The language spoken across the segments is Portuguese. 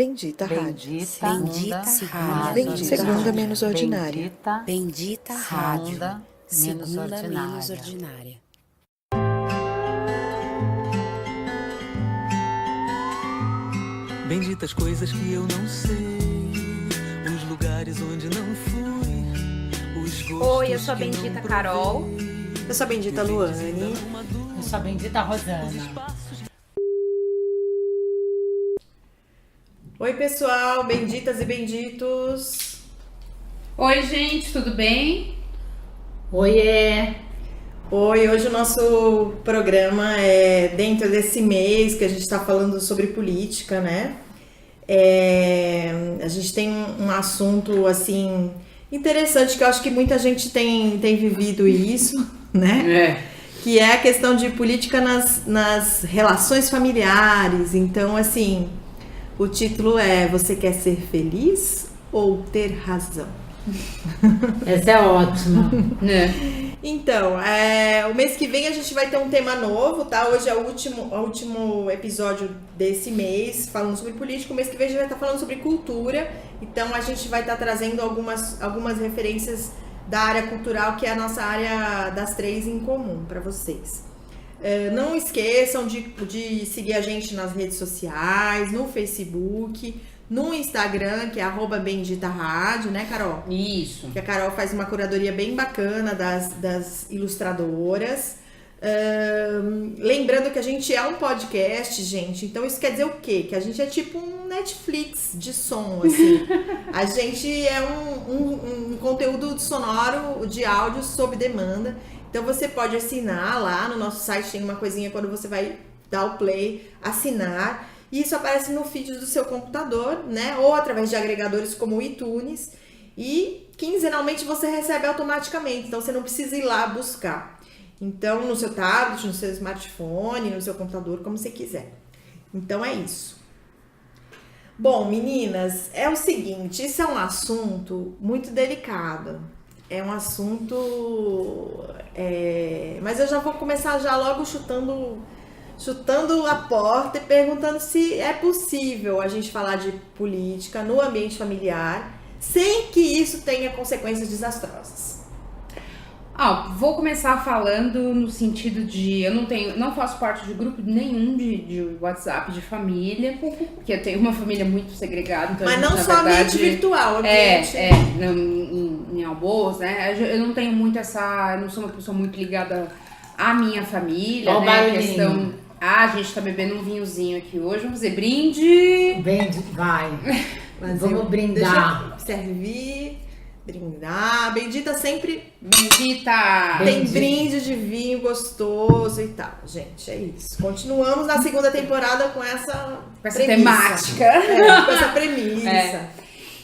Bendita Rádio. Bendita Segunda Bendita Segunda Menos Ordinária. Bendita Rádio. Segunda Menos Ordinária. Benditas coisas que eu não sei, os lugares onde não fui, os gostos. Oi, eu sou a Bendita Carol. Eu sou a Bendita Luane. Eu sou a Bendita Rosana. Oi, pessoal, benditas e benditos. Oi, gente, tudo bem? Oiê! Oi, hoje o nosso programa é dentro desse mês que a gente está falando sobre política, né? A gente tem um assunto, assim, interessante, que eu acho que muita gente tem vivido isso, né? Que é a questão de política nas relações familiares. Então, assim, o título é Você quer ser feliz ou ter razão? Essa é ótima. Então, o mês que vem a gente vai ter um tema novo, tá? Hoje é o último episódio desse mês, falando sobre política. O mês que vem a gente vai estar falando sobre cultura. Então, a gente vai estar trazendo algumas referências da área cultural, que é a nossa área das três em comum para vocês. Não esqueçam de seguir a gente nas redes sociais, no Facebook, no Instagram, que é @benditarádio, né, Carol? Isso. Que a Carol faz uma curadoria bem bacana das ilustradoras. Lembrando que a gente é um podcast, gente. Então isso quer dizer o quê? Que a gente é tipo um Netflix de som, assim. A gente é um conteúdo sonoro de áudio sob demanda. Então você pode assinar lá no nosso site, tem uma coisinha quando você vai dar o play, assinar. E isso aparece no feed do seu computador, né? Ou através de agregadores como o iTunes. E quinzenalmente você recebe automaticamente, então você não precisa ir lá buscar. Então, no seu tablet, no seu smartphone, no seu computador, como você quiser. Então é isso. Bom, meninas, é o seguinte, isso é um assunto muito delicado. É um assunto... Mas eu já vou começar já logo chutando a porta e perguntando se é possível a gente falar de política no ambiente familiar sem que isso tenha consequências desastrosas. Vou começar falando no sentido de eu não faço parte de grupo nenhum de WhatsApp de família, porque eu tenho uma família muito segregada. Então mas não só ambiente virtual, ambiente... em almoço, né? Eu não tenho muito eu não sou uma pessoa muito ligada à minha família, né? A questão... a gente tá bebendo um vinhozinho aqui hoje, vamos fazer brinde. Vai. Vamos brindar. Deixa eu servir, brindar. Bendita sempre. Bendita! Tem brinde de vinho gostoso e tal. Gente, é isso. Continuamos na segunda temporada com essa temática. Com essa premissa.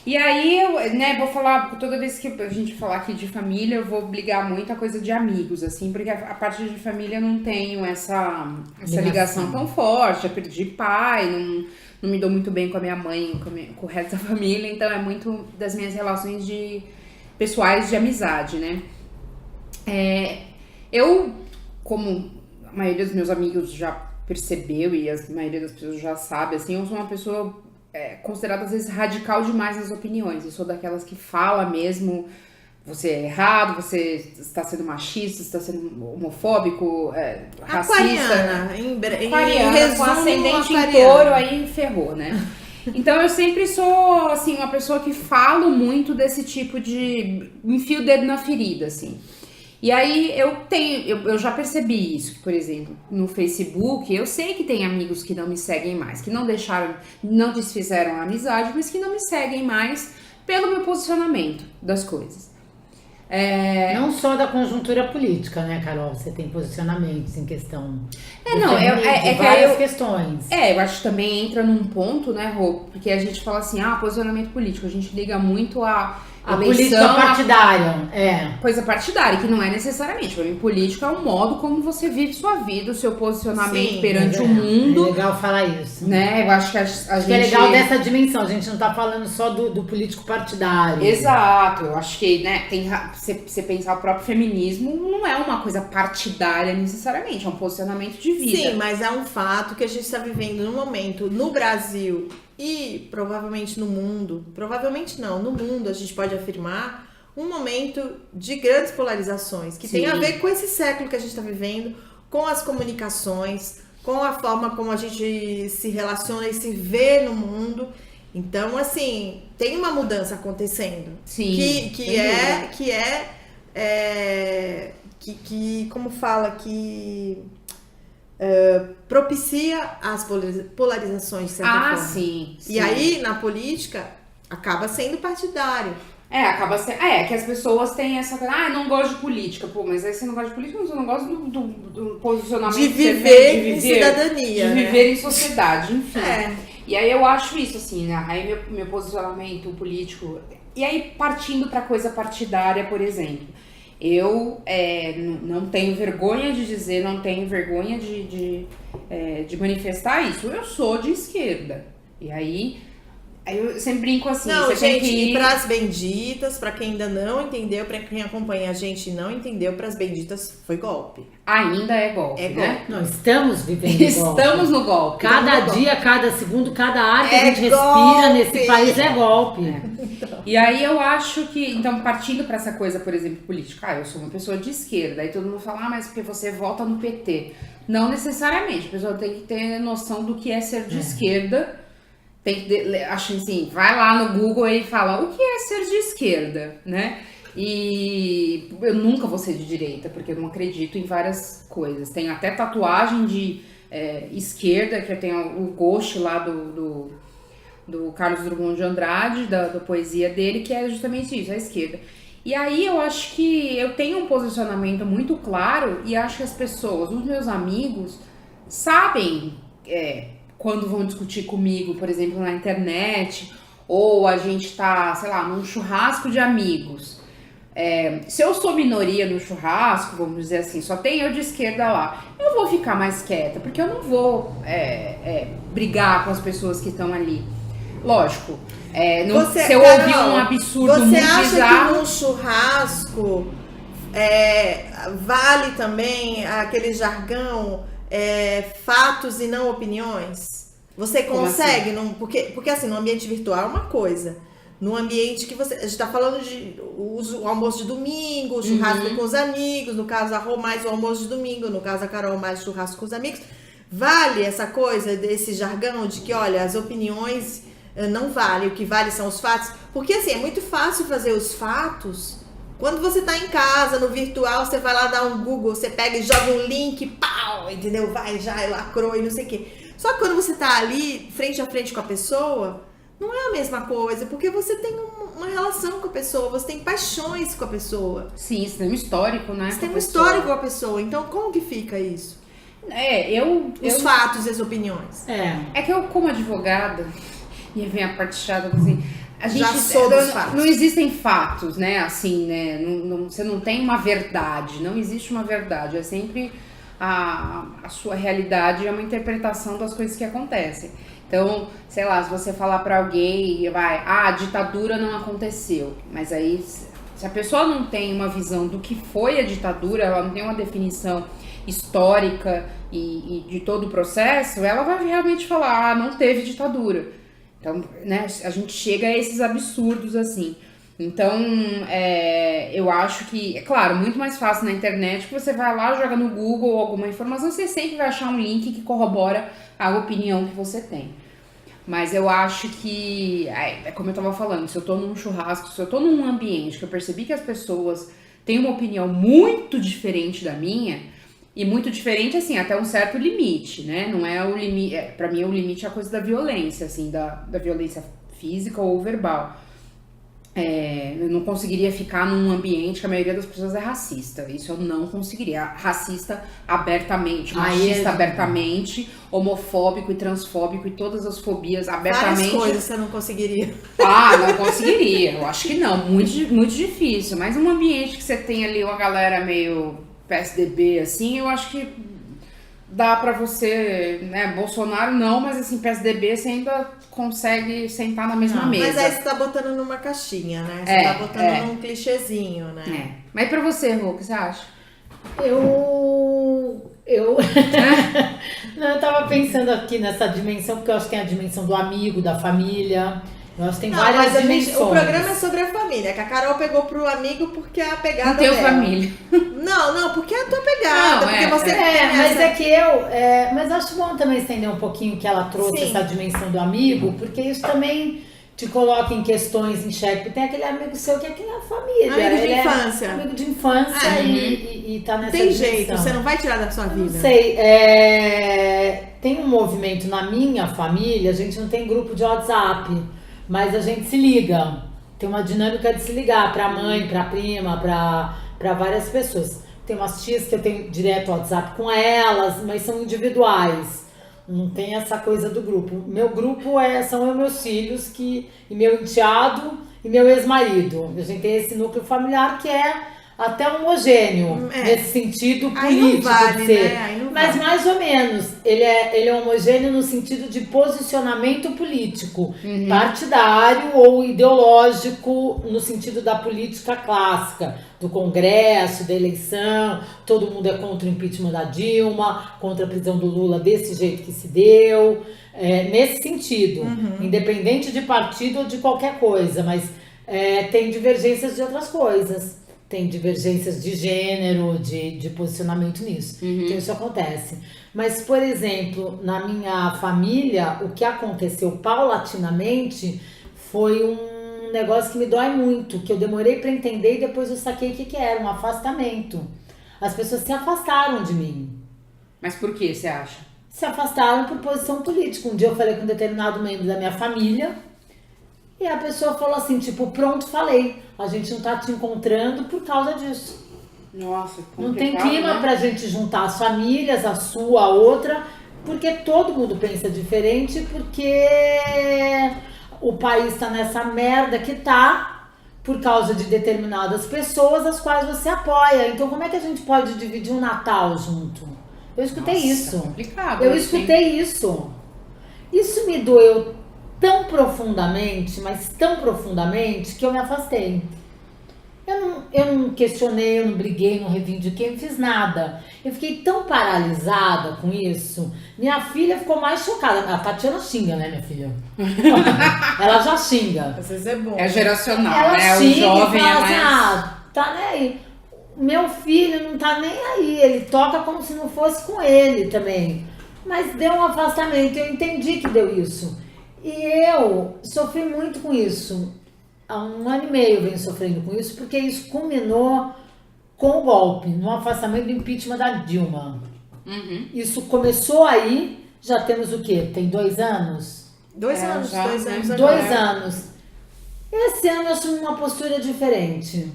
E aí, né, vou falar, toda vez que a gente falar aqui de família, eu vou ligar muito a coisa de amigos, assim, porque a parte de família eu não tenho essa ligação tão forte. Já perdi pai, não me dou muito bem com a minha mãe, com o resto da família, então é muito das minhas relações pessoais de amizade, né? Eu, como a maioria dos meus amigos já percebeu e a maioria das pessoas já sabe, assim, eu sou uma pessoa considerada às vezes radical demais nas opiniões. Eu sou daquelas que fala mesmo, você é errado, você está sendo machista, está sendo homofóbico, racista. Aquariana, com ascendente em touro, aí ferrou, né? Então eu sempre sou, assim, uma pessoa que falo muito desse tipo de... enfio o dedo na ferida, assim. E aí eu já percebi isso, por exemplo, no Facebook, eu sei que tem amigos que não me seguem mais, que não desfizeram a amizade, mas que não me seguem mais pelo meu posicionamento das coisas. Não só da conjuntura política, né, Carol? Você tem posicionamentos em questão de várias questões. Eu acho que também entra num ponto, né, Rô? Porque a gente fala assim, posicionamento político, a gente liga muito a política partidária, coisa partidária, que não é necessariamente. Pra mim, política é um modo como você vive sua vida, o seu posicionamento perante o mundo. É legal falar isso. Né? Eu acho que a gente... é legal dessa dimensão, a gente não tá falando só do político partidário. Exato, eu acho que, né, você pensar o próprio feminismo não é uma coisa partidária necessariamente, é um posicionamento de vida. Sim, mas é um fato que a gente está vivendo no momento, no Brasil, e provavelmente no mundo, provavelmente não, no mundo a gente pode afirmar um momento de grandes polarizações, que tem a ver com esse século que a gente está vivendo, com as comunicações, com a forma como a gente se relaciona e se vê no mundo. Então, assim, tem uma mudança acontecendo. Sim. Como fala, que propicia as polarizações de certa forma. Sim. E aí, na política, acaba sendo partidário. Acaba sendo. Que as pessoas têm essa coisa, eu não gosto de política. Pô, mas aí você não gosta de política, você não gosta do posicionamento de viver em cidadania. De viver em sociedade, enfim. É. E aí eu acho isso, assim, né? Aí meu posicionamento político. E aí, partindo pra coisa partidária, por exemplo. Eu não tenho vergonha de dizer, não tenho vergonha de manifestar isso. Eu sou de esquerda. E aí eu sempre brinco assim, não, você gente, tem que ir... e pras benditas, pra quem ainda não entendeu, pra quem acompanha a gente e não entendeu, pras benditas foi golpe. Ainda é golpe, né? Golpe. Não, estamos vivendo golpe. Estamos no golpe. Cada dia, cada segundo, cada ar que a gente golpe. respira nesse país é golpe. E aí eu acho que, então, partindo pra essa coisa, por exemplo, política, eu sou uma pessoa de esquerda, aí todo mundo fala, mas porque você vota no PT. Não necessariamente, a pessoa tem que ter noção do que é ser de esquerda. Acho assim, vai lá no Google e fala o que é ser de esquerda, né? E eu nunca vou ser de direita, porque eu não acredito em várias coisas. Tenho até tatuagem de esquerda, que eu tenho o Ghost lá do Carlos Drummond de Andrade, da poesia dele, que é justamente isso, a esquerda. E aí eu acho que eu tenho um posicionamento muito claro e acho que as pessoas, os meus amigos, sabem quando vão discutir comigo, por exemplo, na internet, ou a gente tá, sei lá, num churrasco de amigos. Se eu sou minoria no churrasco, vamos dizer assim, só tem eu de esquerda lá, eu vou ficar mais quieta, porque eu não vou brigar com as pessoas que estão ali. Lógico, se eu ouvir um absurdo muito bizarro... Você acha que num churrasco vale também aquele jargão fatos e não opiniões? Você consegue? Assim? Porque assim, no ambiente virtual é uma coisa. No ambiente que a gente tá falando de o almoço de domingo, o churrasco com os amigos, no caso a Rô mais o almoço de domingo, no caso a Carol mais o churrasco com os amigos. Vale essa coisa desse jargão de que, olha, as opiniões não valem, o que vale são os fatos? Porque assim, é muito fácil fazer os fatos quando você tá em casa, no virtual, você vai lá dar um Google, você pega e joga um link, pau, entendeu? Vai já, lacrou e não sei o quê. Só que quando você tá ali, frente a frente com a pessoa, não é a mesma coisa, porque você tem uma relação com a pessoa, você tem paixões com a pessoa. Sim, você tem um histórico, né? Você tem um histórico com a pessoa, então como que fica isso? Os fatos e as opiniões. É que eu, como advogada, e vem a parte chata, assim, a gente já sou dos fatos. Não existem fatos, né? Assim, né? Você não tem uma verdade, não existe uma verdade, é sempre a sua realidade, é uma interpretação das coisas que acontecem. Então, sei lá, se você falar pra alguém, a ditadura não aconteceu, mas aí, se a pessoa não tem uma visão do que foi a ditadura, ela não tem uma definição histórica e de todo o processo, ela vai realmente falar, não teve ditadura. Então, né, a gente chega a esses absurdos assim. Então, eu acho que, é claro, muito mais fácil na internet, que você vai lá, joga no Google alguma informação, você sempre vai achar um link que corrobora a opinião que você tem. Mas eu acho que, como eu tava falando, se eu tô num churrasco, se eu tô num ambiente que eu percebi que as pessoas têm uma opinião muito diferente da minha, e muito diferente, assim, até um certo limite, né? Não é o limite... pra mim, o limite é a coisa da violência, assim, da violência física ou verbal. Eu não conseguiria ficar num ambiente que a maioria das pessoas é racista. Isso eu não conseguiria. Racista abertamente, machista abertamente, homofóbico e transfóbico e todas as fobias abertamente. Várias coisas você não conseguiria. Não conseguiria. Eu acho que não. Muito, muito difícil. Mas um ambiente que você tem ali uma galera meio... PSDB, assim, eu acho que dá pra você, né, Bolsonaro não, mas assim, PSDB você ainda consegue sentar na mesma mesa. Mas aí você tá botando numa caixinha, né? Você tá botando num clichêzinho, né? Mas pra você, Rô, o que você acha? Não, eu tava pensando aqui nessa dimensão, porque eu acho que tem a dimensão do amigo, da família. Eu acho que tem várias mas dimensões. o programa é sobre a família, que a Carol pegou pro amigo porque é a pegada Não tenho dela. família. Não, porque é a tua pegada, Não, porque você tem Mas essa... é que mas acho bom também estender um pouquinho que ela trouxe Sim. essa dimensão do amigo, porque isso também te coloca em questões em xeque. Porque tem aquele amigo seu que é aquela família. Amigo de ele infância. É amigo de infância e tá nessa Tem dimensão. jeito, você não vai tirar da sua vida. Não sei, tem um movimento na minha família, a gente não tem grupo de WhatsApp, mas a gente se liga. Tem uma dinâmica de se ligar pra mãe, pra prima, pra várias pessoas. Tem umas tias que eu tenho direto WhatsApp com elas, mas são individuais. Não tem essa coisa do grupo. Meu grupo são os meus filhos e meu enteado e meu ex-marido. A gente tem esse núcleo familiar que é até homogêneo, nesse sentido político. Aí não vale, de ser. né? Aí não Mas vale. mais ou menos, ele é homogêneo no sentido de posicionamento político, partidário ou ideológico, no sentido da política clássica, do Congresso, da eleição, todo mundo é contra o impeachment da Dilma, contra a prisão do Lula desse jeito que se deu, nesse sentido, independente de partido ou de qualquer coisa, mas tem divergências de outras coisas. Tem divergências de gênero, de posicionamento nisso. Então isso acontece. Mas, por exemplo, na minha família, o que aconteceu paulatinamente foi um negócio que me dói muito, que eu demorei para entender e depois eu saquei o que era, um afastamento. As pessoas se afastaram de mim. Mas por que você acha? Se afastaram por posição política. Um dia eu falei com um determinado membro da minha família e a pessoa falou assim, tipo, pronto, falei. A gente não tá te encontrando por causa disso. Nossa, Não tem complicado, clima né? pra gente juntar as famílias, a sua, a outra, porque todo mundo pensa diferente, porque o país tá nessa merda que tá por causa de determinadas pessoas as quais você apoia. Então como é que a gente pode dividir um Natal junto? Eu escutei Nossa, isso. complicado, Eu assim. escutei isso. Isso me doeu tão profundamente, mas tão profundamente, que eu me afastei. Eu não questionei, eu não briguei, não reivindiquei, não fiz nada. Eu fiquei tão paralisada com isso. Minha filha ficou mais chocada. A Tatiana xinga, né, minha filha? Ela já xinga. Às vezes é bom. É geracional, Ela né? O xinga jovem e é fala mais... assim, tá nem aí. Meu filho não tá nem aí. Ele toca como se não fosse com ele também. Mas deu um afastamento, eu entendi que deu isso. E eu sofri muito com isso. Há 1 ano e meio eu venho sofrendo com isso, porque isso culminou com o golpe, no afastamento do impeachment da Dilma. Isso começou aí, já temos o quê? Tem 2 anos? 2 anos, já, 2 né? anos agora. 2 anos. Esse ano eu assumi uma postura diferente.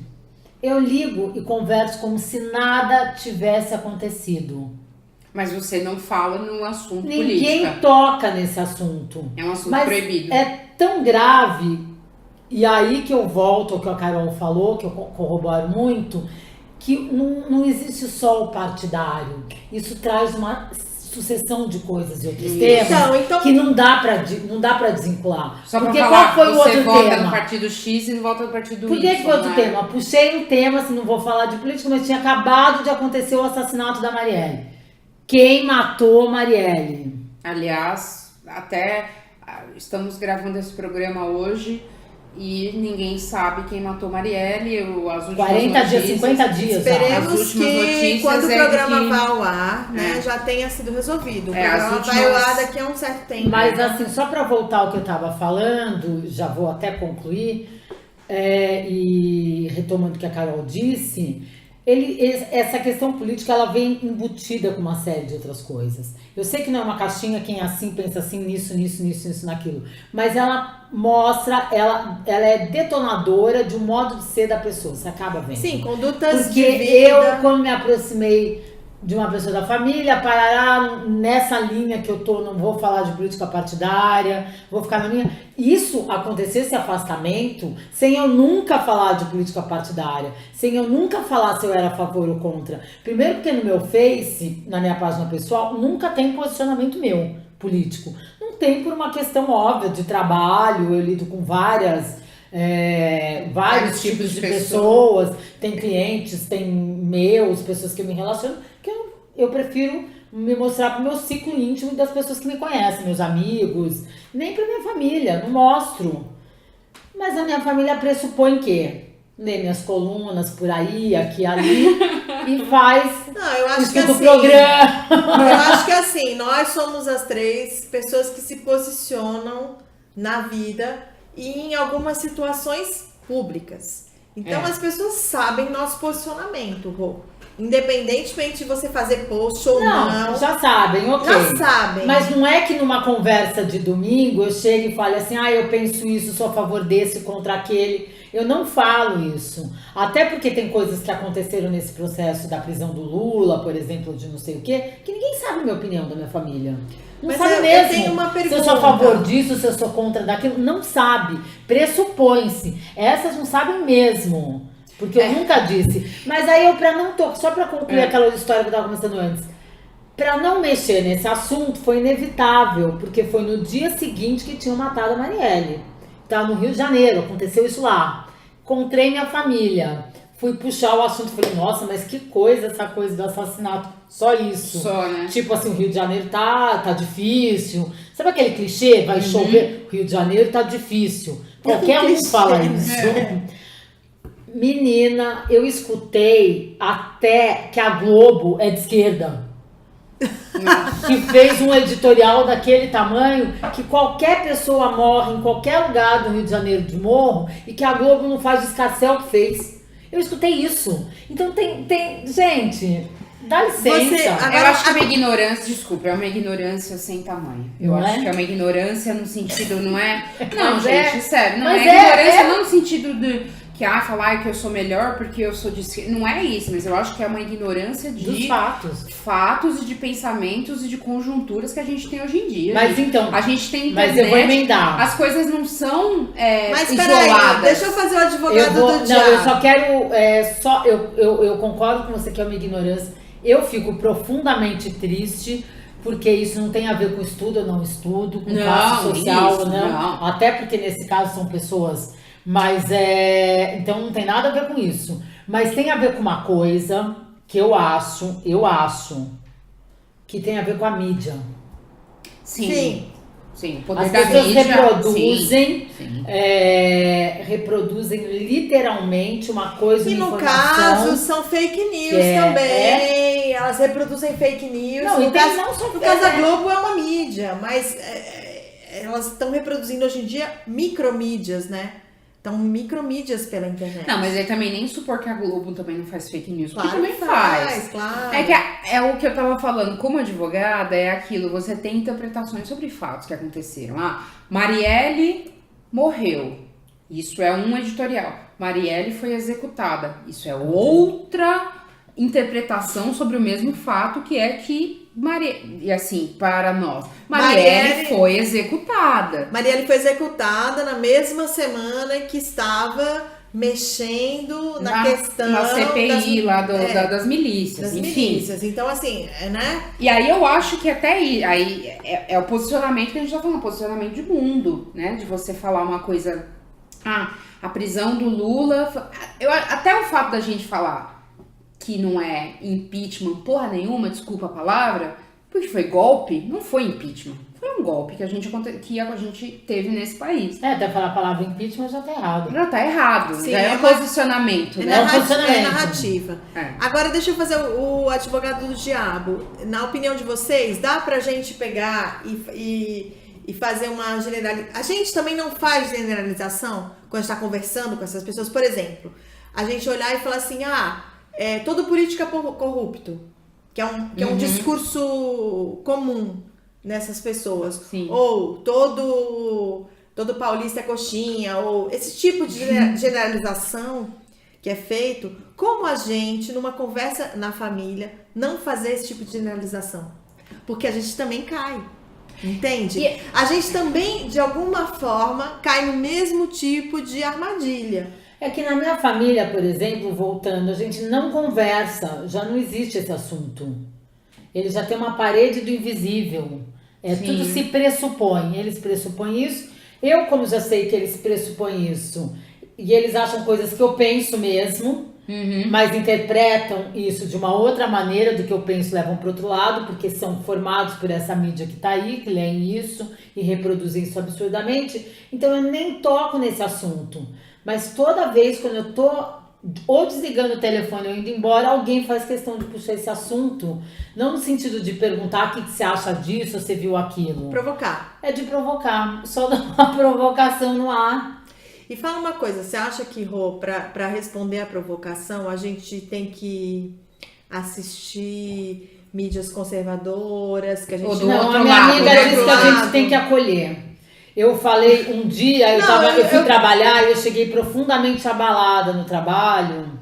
Eu ligo e converso como se nada tivesse acontecido. Mas você não fala num assunto Ninguém política. toca nesse assunto. É um assunto Mas proibido. é tão grave, e aí que eu volto ao que a Carol falou, que eu corroboro muito, que não existe só o partidário. Isso traz uma sucessão de coisas e outros temas Então- que não dá pra desvincular. Só pra Porque falar, qual foi o você outro vota tema? no partido X e não vota no partido Por Y. que foi outro né? tema? Puxei um tema, assim, não vou falar de política, mas tinha acabado de acontecer o assassinato da Marielle. Quem matou Marielle? Aliás, até estamos gravando esse programa hoje e ninguém sabe quem matou Marielle. As últimas 40 dias, notícias- 50 dias. As Esperemos últimas que notícias quando o é programa que- vá ao ar, né, É. já tenha sido resolvido. O É, as programa vai ao últimas- ar daqui a um certo tempo. Mas assim, só para voltar ao que eu estava falando, já vou até concluir, e retomando o que a Carol disse, essa questão política ela vem embutida com uma série de outras coisas. Eu sei que não é uma caixinha, quem é assim pensa assim, nisso, naquilo, mas ela mostra, ela é detonadora de um modo de ser da pessoa, você acaba vendo. Sim, condutas Porque de vida. eu, quando me aproximei de uma pessoa da família, parará nessa linha que eu tô, não vou falar de política partidária, vou ficar na minha... Isso aconteceu, esse afastamento, sem eu nunca falar de política partidária, sem eu nunca falar se eu era a favor ou contra. Primeiro porque no meu Face, na minha página pessoal, nunca tem posicionamento meu político. Não tem por uma questão óbvia de trabalho, eu lido com vários Vários tipos de pessoas, tem clientes, tem pessoas que eu me relaciono, que eu prefiro me mostrar pro meu ciclo íntimo das pessoas que me conhecem, meus amigos, nem pra minha família, não mostro. Mas a minha família pressupõe que lê minhas colunas por aí, aqui e ali, e faz Não, eu acho que escuta o assim, programa. eu acho que assim, nós somos as 3 pessoas que se posicionam na vida e em algumas situações públicas. Então as pessoas sabem nosso posicionamento, Rô. Independentemente de você fazer post ou não. Já sabem, ok. Já sabem. Mas não é que numa conversa de domingo eu chego e fale assim, eu penso isso, sou a favor desse, contra aquele. Eu não falo isso. Até porque tem coisas que aconteceram nesse processo da prisão do Lula, por exemplo, de não sei o quê, que ninguém sabe a minha opinião da minha família. Não Mas sabe eu mesmo. tenho uma Se eu pergunta. sou a favor disso, se eu sou contra daquilo, não sabe. Pressupõe-se. Essas não sabem mesmo. Porque eu nunca disse. Mas aí eu, só pra concluir aquela história que eu tava começando antes, pra não mexer nesse assunto, foi inevitável, porque foi no dia seguinte que tinham matado a Marielle. Tava no Rio de Janeiro, aconteceu isso lá. Encontrei minha família. Fui puxar o assunto, falei, nossa, mas que coisa essa coisa do assassinato. Só isso. Só, né? Tipo assim, o Rio de Janeiro tá difícil. Sabe aquele clichê? Vai chover, o Rio de Janeiro tá difícil. Qualquer um fala isso. Menina, eu escutei até que a Globo é de esquerda. Que fez um editorial daquele tamanho que qualquer pessoa morre em qualquer lugar do Rio de Janeiro de morro e que a Globo não faz o escarcéu que fez. Eu escutei isso. Então tem gente, dá licença. Eu acho que é uma ignorância, desculpa, é uma ignorância sem tamanho. Eu acho que é uma ignorância no sentido, não é... Não, gente, sério, não é ignorância não no sentido de... que falar que eu sou melhor porque eu sou de esquerda. Não é isso, mas eu acho que é uma ignorância dos fatos e de pensamentos e de conjunturas que a gente tem hoje em dia. Mas então, a gente tem mas eu vou emendar. As coisas não são mas isoladas. Peraí, deixa eu fazer o advogado do diabo. Não, eu só quero, eu concordo com você que é uma ignorância. Eu fico profundamente triste porque isso não tem a ver com estudo, eu não estudo, com classe social, não. Até porque nesse caso são pessoas... Mas então não tem nada a ver com isso. Mas tem a ver com uma coisa que eu acho que tem a ver com a mídia. Sim. O poder As da pessoas mídia reproduzem literalmente uma coisa, e no caso são fake news também. Elas reproduzem fake news. Não, no caso da Globo Globo é uma mídia, mas elas estão reproduzindo hoje em dia micromídias, né? Então, micromídias pela internet. Não, mas aí também nem supor que a Globo também não faz fake news. Claro porque também faz. Claro. É que é o que eu tava falando. Como advogada, é aquilo. Você tem interpretações sobre fatos que aconteceram. Marielle morreu. Isso é um editorial. Marielle foi executada. Isso é outra interpretação sobre o mesmo fato, que é que e assim, para nós, Marielle foi executada. Marielle foi executada na mesma semana que estava mexendo na questão... Na CPI das milícias, enfim. Então, assim, né? E aí eu acho que até aí é o posicionamento que a gente tá falando, o posicionamento de mundo, né? De você falar uma coisa... a prisão do Lula... Até o fato da gente falar que não é impeachment porra nenhuma, desculpa a palavra, porque foi golpe, não foi impeachment. Foi um golpe que a gente teve nesse país. Até falar a palavra impeachment já tá errado. Já tá errado, Sim, já é um posicionamento. É narrativa. Agora deixa eu fazer o advogado do diabo. Na opinião de vocês, dá pra gente pegar e fazer uma generalização? A gente também não faz generalização quando está conversando com essas pessoas. Por exemplo, a gente olhar e falar assim, todo político é corrupto, que é um discurso comum nessas pessoas. Sim. Ou todo paulista é coxinha, ou esse tipo de generalização que é feito. Como a gente, numa conversa na família, não fazer esse tipo de generalização? Porque a gente também cai. Entende? A gente também, de alguma forma, cai no mesmo tipo de armadilha. É que na minha família, por exemplo, voltando, a gente não conversa, já não existe esse assunto. Ele já tem uma parede do invisível. Tudo se pressupõe. Eles pressupõem isso. Eu, como já sei que eles pressupõem isso, e eles acham coisas que eu penso mesmo, mas interpretam isso de uma outra maneira do que eu penso, levam para outro lado, porque são formados por essa mídia que tá aí, que leem isso e reproduzem isso absurdamente. Então eu nem toco nesse assunto. Mas toda vez quando eu tô ou desligando o telefone ou indo embora, alguém faz questão de puxar esse assunto. Não no sentido de perguntar o que você acha disso, ou você viu aquilo. Provocar. É de provocar. Só dar uma provocação no ar. E fala uma coisa, você acha que, Rô, pra responder à provocação, a gente tem que assistir mídias conservadoras, que a gente Não, a minha amiga disse que a gente tem que acolher. Eu falei um dia, eu fui trabalhar e eu cheguei profundamente abalada no trabalho.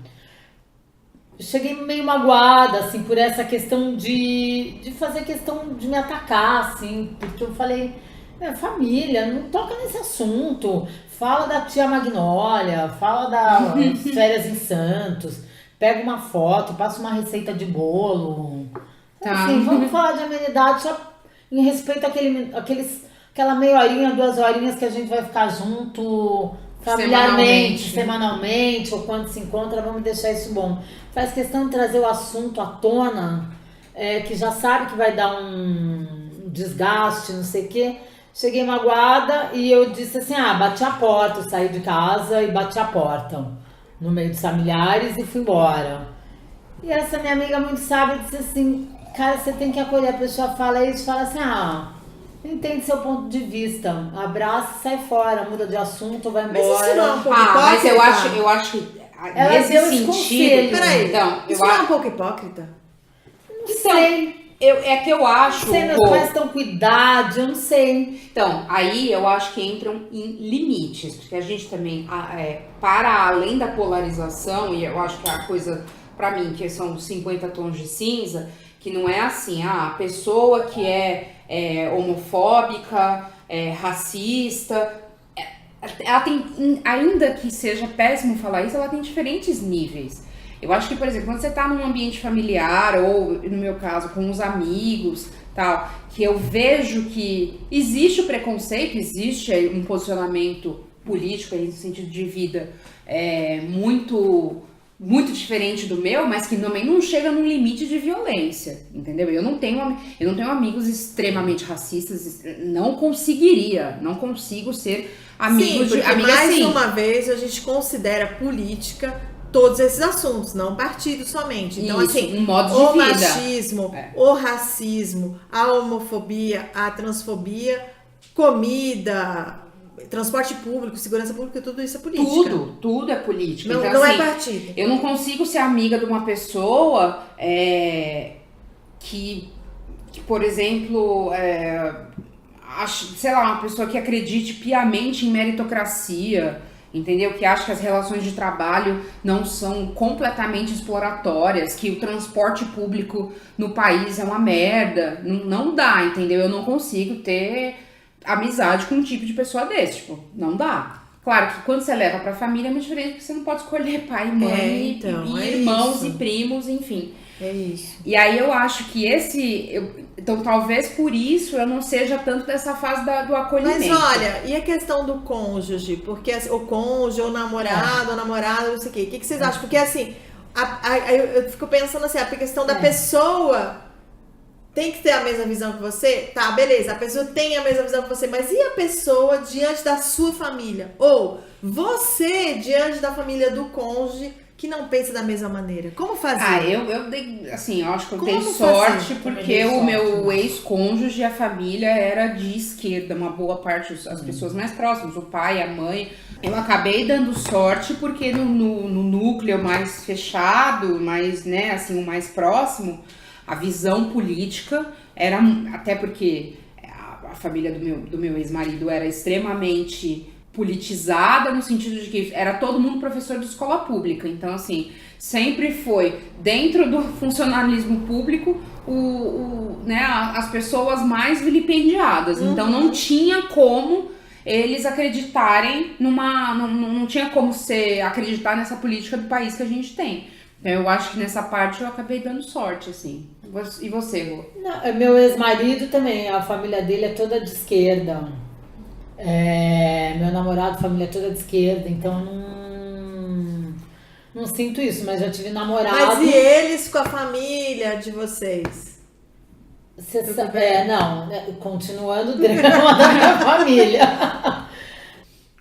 Eu cheguei meio magoada, assim, por essa questão de fazer questão de me atacar, assim, porque eu falei, família, não toca nesse assunto. Fala da tia Magnólia, fala das férias em Santos, pega uma foto, passa uma receita de bolo. Tá. Assim, vamos falar de amenidade só em respeito àquela meia horinha, 2 horinhas que a gente vai ficar junto familiarmente, semanalmente, ou quando se encontra, vamos deixar isso bom. Faz questão de trazer o assunto à tona, que já sabe que vai dar um desgaste, não sei o quê. Cheguei magoada e eu disse assim, bati a porta, eu saí de casa e bati a porta no meio dos familiares e fui embora. E essa minha amiga muito sábia disse assim, cara, você tem que acolher, a pessoa fala isso, fala assim, entende seu ponto de vista, abraça e sai fora, muda de assunto, vai embora. Mas isso não é um pouco hipócrita? Mas eu acho que ela nesse deu esse sentido... conselho. Peraí, Então, isso não é um pouco hipócrita? Não sei. É que eu acho... Não sei, meus pais estão com idade, eu não sei. Então, aí eu acho que entram em limites, porque a gente também, para além da polarização, e eu acho que a coisa, pra mim, que são 50 tons de cinza, que não é assim, a pessoa que é homofóbica, racista, ela tem, ainda que seja péssimo falar isso, ela tem diferentes níveis. Eu acho que, por exemplo, quando você tá num ambiente familiar, ou no meu caso, com os amigos, tal, que eu vejo que existe o preconceito, existe um posicionamento político aí, no sentido de vida muito diferente do meu, mas que também não chega num limite de violência, entendeu? Eu não tenho amigos extremamente racistas, não consigo ser amigo de amiga mais assim. uma vez a gente considera política todos esses assuntos, não partido somente. Então, isso, assim, um modo de o vida. machismo, o racismo, a homofobia, a transfobia, comida, transporte público, segurança pública, tudo isso é política. Tudo é política. Não, então, não assim, é partido. Eu não consigo ser amiga de uma pessoa que, por exemplo, sei lá, uma pessoa que acredite piamente em meritocracia, entendeu? Que acha que as relações de trabalho não são completamente exploratórias, que o transporte público no país é uma merda. Não dá, entendeu? Eu não consigo ter amizade com um tipo de pessoa desse, tipo, não dá. Claro que quando você leva pra família é muito diferente, porque você não pode escolher pai e mãe, e irmãos isso. e primos, enfim. É isso. E aí eu acho que então talvez por isso eu não seja tanto dessa fase do acolhimento. Mas olha, e a questão do cônjuge? Porque o cônjuge, ou namorado, ou namorada, não sei o quê. O que vocês acham? Porque assim, eu fico pensando assim, a questão da pessoa tem que ter a mesma visão que você? Tá, beleza, a pessoa tem a mesma visão que você, mas e a pessoa diante da sua família? Ou você diante da família do cônjuge que não pensa da mesma maneira? Como fazer? Eu dei, assim, eu acho que eu Como dei fazer? sorte, Também porque dei o sorte. meu ex-cônjuge e a família era de esquerda, uma boa parte, as pessoas mais próximas, o pai, a mãe. Eu acabei dando sorte porque no núcleo mais fechado, mais, né, assim, o mais próximo, a visão política era, até porque a família do meu ex-marido era extremamente politizada, no sentido de que era todo mundo professor de escola pública. Então, assim, sempre foi dentro do funcionalismo público né, as pessoas mais vilipendiadas. Então, não tinha como eles acreditarem não tinha como acreditar nessa política do país que a gente tem. Então, eu acho que nessa parte eu acabei dando sorte, assim. E você, Rô? Não, meu ex-marido também, a família dele é toda de esquerda. Meu namorado, família toda de esquerda, então não Não sinto isso, mas já tive namorado. Mas e eles com a família de vocês? Continuando o drama da minha família.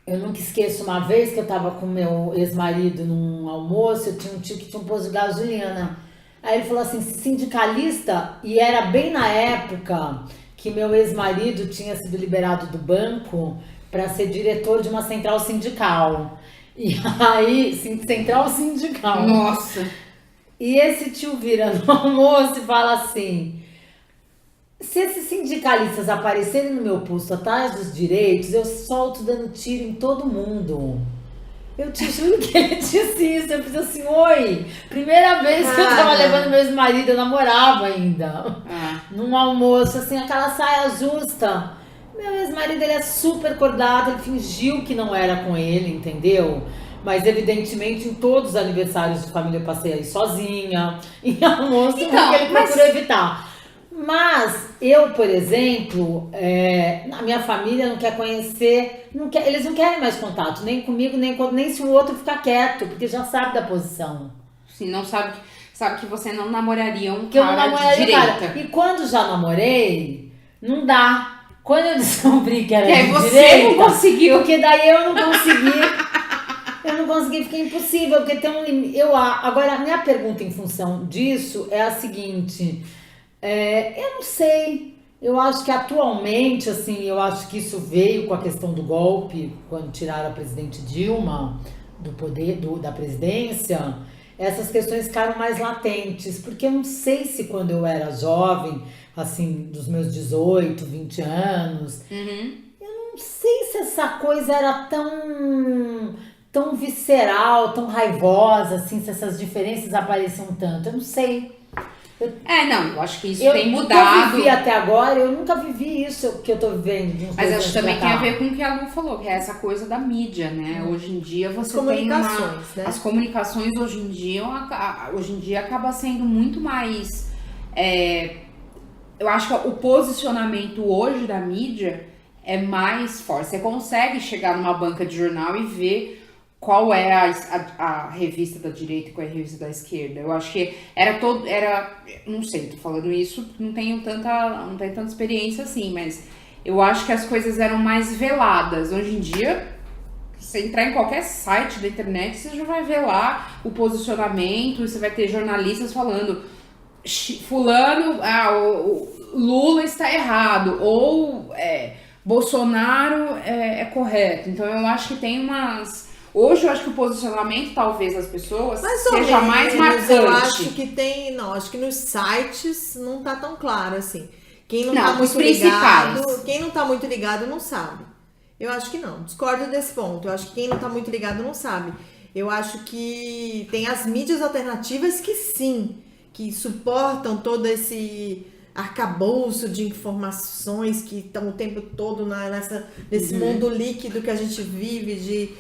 Eu nunca esqueço uma vez que eu tava com meu ex-marido num almoço, eu tinha um tio que tinha um posto de gasolina. Aí ele falou assim, sindicalista, e era bem na época que meu ex-marido tinha sido liberado do banco para ser diretor de uma central sindical. E aí, central sindical. Nossa! E esse tio vira no almoço e fala assim, se esses sindicalistas aparecerem no meu posto atrás dos direitos, eu solto dando tiro em todo mundo. Eu te juro que ele disse isso. Eu fiz assim, oi. Primeira vez que eu tava levando meu ex-marido, eu namorava ainda. Num almoço, assim, aquela saia justa. Meu ex-marido, ele é super cordado, ele fingiu que não era com ele, entendeu? Mas, evidentemente, em todos os aniversários de família eu passei aí sozinha. Em almoço, então, ele procurou evitar. Mas eu, por exemplo, a minha família não quer conhecer, eles não querem mais contato, nem comigo, nem se o outro ficar quieto, porque já sabe da posição. Sim, não sabe que você não namoraria um cara de direita. E quando já namorei, não dá. Quando eu descobri que era de você direita, não conseguiu. Porque daí eu não consegui, fica impossível, porque tem um limite. Agora, a minha pergunta em função disso é a seguinte... eu não sei, eu acho que atualmente, assim, eu acho que isso veio com a questão do golpe, quando tiraram a presidente Dilma do poder, da presidência, essas questões ficaram mais latentes, porque eu não sei se quando eu era jovem, assim, dos meus 18, 20 anos, eu não sei se essa coisa era tão visceral, tão raivosa, assim, se essas diferenças apareciam tanto, eu não sei. Eu acho que isso tem mudado. Eu vivi até agora, eu nunca vivi isso que eu tô vivendo. Mas acho que também tem a ver com o que a Lu falou, que é essa coisa da mídia, né? Hoje em dia você tem né? as comunicações hoje em dia acaba sendo muito mais... eu acho que o posicionamento hoje da mídia é mais forte. Você consegue chegar numa banca de jornal e ver qual é a revista da direita e qual é a revista da esquerda. Eu acho que não sei, tô falando isso, não tenho tanta experiência assim, mas eu acho que as coisas eram mais veladas. Hoje em dia, você entrar em qualquer site da internet, você já vai ver lá o posicionamento, você vai ter jornalistas falando fulano, o Lula está errado, ou Bolsonaro é correto. Então eu acho que tem umas... Hoje eu acho que o posicionamento, talvez, das pessoas seja mais marcante. Eu acho que tem... Não, acho que nos sites não tá tão claro, assim. Quem não tá muito ligado... Quem não tá muito ligado não sabe. Eu acho que não. Discordo desse ponto. Eu acho que quem não tá muito ligado não sabe. Eu acho que tem as mídias alternativas que sim, que suportam todo esse arcabouço de informações que estão o tempo todo nesse mundo líquido que a gente vive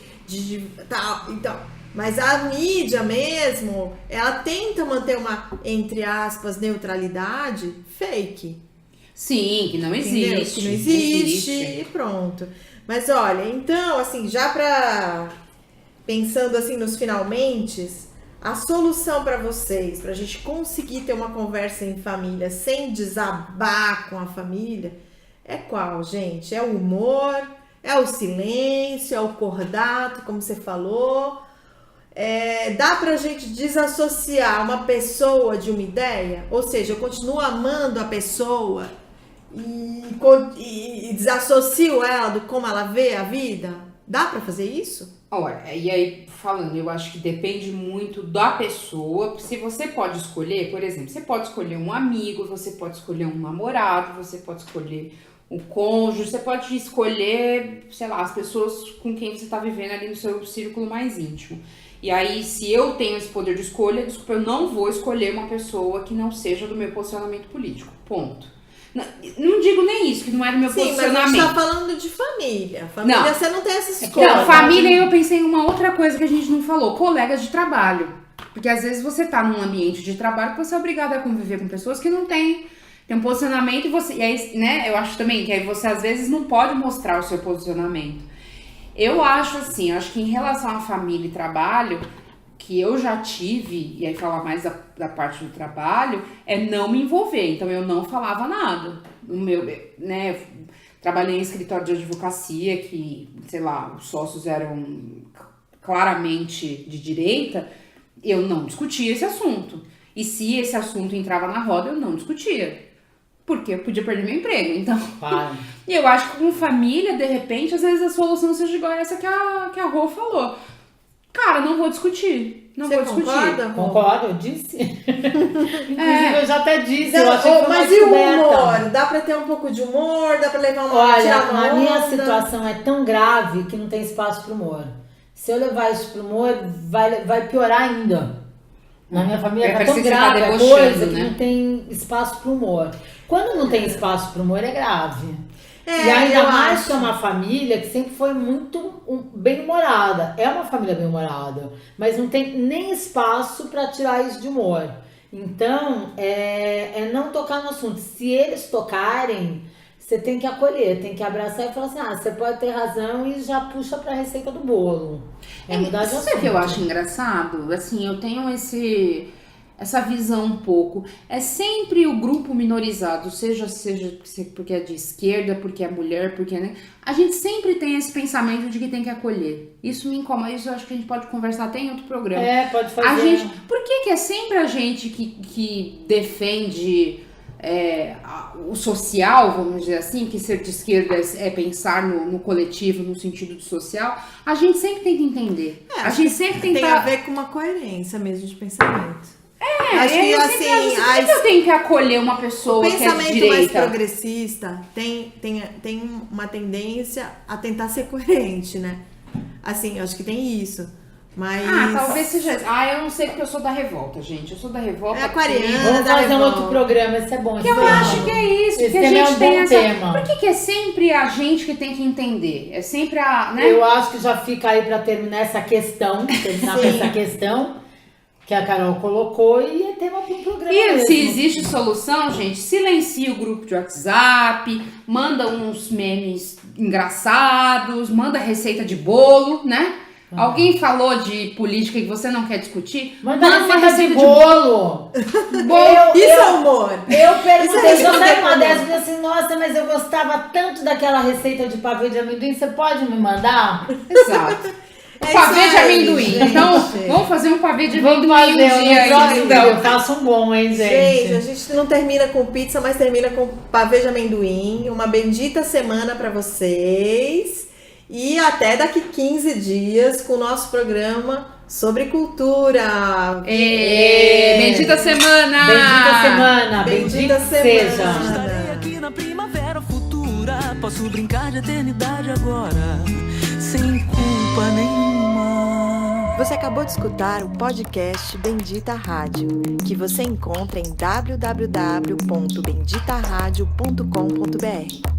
então, mas a mídia mesmo, ela tenta manter uma, entre aspas, neutralidade fake. Sim, que não existe. Entendeu? Que não existe e pronto. Mas olha, então, assim, pensando assim nos finalmente, a solução para vocês, pra gente conseguir ter uma conversa em família sem desabar com a família, é qual, gente? É o humor? É o silêncio, é o cordato, como você falou. Dá pra gente desassociar uma pessoa de uma ideia? Ou seja, eu continuo amando a pessoa e desassocio ela do como ela vê a vida? Dá pra fazer isso? Olha, e aí falando, eu acho que depende muito da pessoa. Se você pode escolher, por exemplo, você pode escolher um amigo, você pode escolher um namorado, você pode escolher o cônjuge, você pode escolher, sei lá, as pessoas com quem você tá vivendo ali no seu círculo mais íntimo. E aí, se eu tenho esse poder de escolha, desculpa, eu não vou escolher uma pessoa que não seja do meu posicionamento político. Ponto. Não digo nem isso, que não é do meu posicionamento. Mas a gente tá falando de família. Família, não. Você não tem essa escolha. Não, família, eu pensei em uma outra coisa que a gente não falou. Colegas de trabalho. Porque às vezes você tá num ambiente de trabalho que você é obrigado a conviver com pessoas que não têm um posicionamento e aí, né, eu acho também que aí você às vezes não pode mostrar o seu posicionamento. Eu acho assim, acho que em relação à família e trabalho, que eu já tive, e aí falar mais da parte do trabalho, é não me envolver. Então eu não falava nada. No meu, né, trabalhei em escritório de advocacia, que, sei lá, os sócios eram claramente de direita, eu não discutia esse assunto. E se esse assunto entrava na roda, eu não discutia. Porque eu podia perder meu emprego, então... Claro. E eu acho que com família, de repente, às vezes a solução seja igual essa que a Rô falou. Cara, não vou discutir. Não vou discutir. Concorda? Concordo, eu disse. Inclusive, eu já até disse. Eu achei que foi mas uma e o descoberta. humor? Dá pra ter um pouco de humor? Dá pra levar uma Olha, tirar uma a minha onda? situação é tão grave que não tem espaço pro humor. Se eu levar isso pro humor, vai piorar ainda. Na minha família tá tão grave a coisa que não tem espaço pro humor. Quando não tem espaço pro humor, é grave. E ainda mais que é uma família que sempre foi muito bem-humorada. É uma família bem-humorada, mas não tem nem espaço para tirar isso de humor. Então, é não tocar no assunto. Se eles tocarem, você tem que acolher, tem que abraçar e falar assim, você pode ter razão, e já puxa pra receita do bolo. Mudar de assunto. Sabe o que eu acho engraçado? Assim, eu tenho essa visão um pouco. É sempre o grupo minorizado, seja porque é de esquerda, porque é mulher, porque... Né? A gente sempre tem esse pensamento de que tem que acolher. Isso me incomoda, isso eu acho que a gente pode conversar até em outro programa. Pode fazer. Por que é sempre a gente que defende... o social, vamos dizer assim, que ser de esquerda é pensar no coletivo, no sentido de social, a gente sempre tem que entender. A gente sempre tem a ver com uma coerência mesmo de pensamento. Acho que assim, eu tenho que acolher uma pessoa que é de pensamento direita. mais progressista tem uma tendência a tentar ser coerente, né? Assim, eu acho que tem isso. Mas... talvez seja... eu não sei porque eu sou da revolta, gente. Eu sou da revolta. É aquariana. Vamos fazer um outro programa, esse é bom. Que eu acho que é isso. Esse que a gente é um tem bom essa... tema. Por que é sempre a gente que tem que entender? É sempre a... Né? Eu acho que já fica aí pra terminar essa questão, que a Carol colocou, e é tema para um programa E mesmo. se existe solução, gente, silencia o grupo de WhatsApp, manda uns memes engraçados, manda receita de bolo, né? Alguém falou de política que você não quer discutir? Manda uma receita de bolo. Isso é humor. Eu perguntei, Isso eu não saí tem uma problema. dessas e falei assim, nossa, mas eu gostava tanto daquela receita de pavê de amendoim, você pode me mandar? Exato. Pavê de amendoim. Gente. Então, vamos fazer um pavê de amendoim Vamos fazer um dia aí, então. Eu faço um bom, hein, Gente, a gente não termina com pizza, mas termina com pavê de amendoim. Uma bendita semana pra vocês. E até daqui 15 dias com o nosso programa sobre cultura. Bendita semana! Bendita semana, Bendita bendita semana. seja. Estarei aqui na primavera futura. Posso brincar de eternidade agora, sem culpa nenhuma. Você acabou de escutar o podcast Bendita Rádio, que você encontra em www.benditaradio.com.br.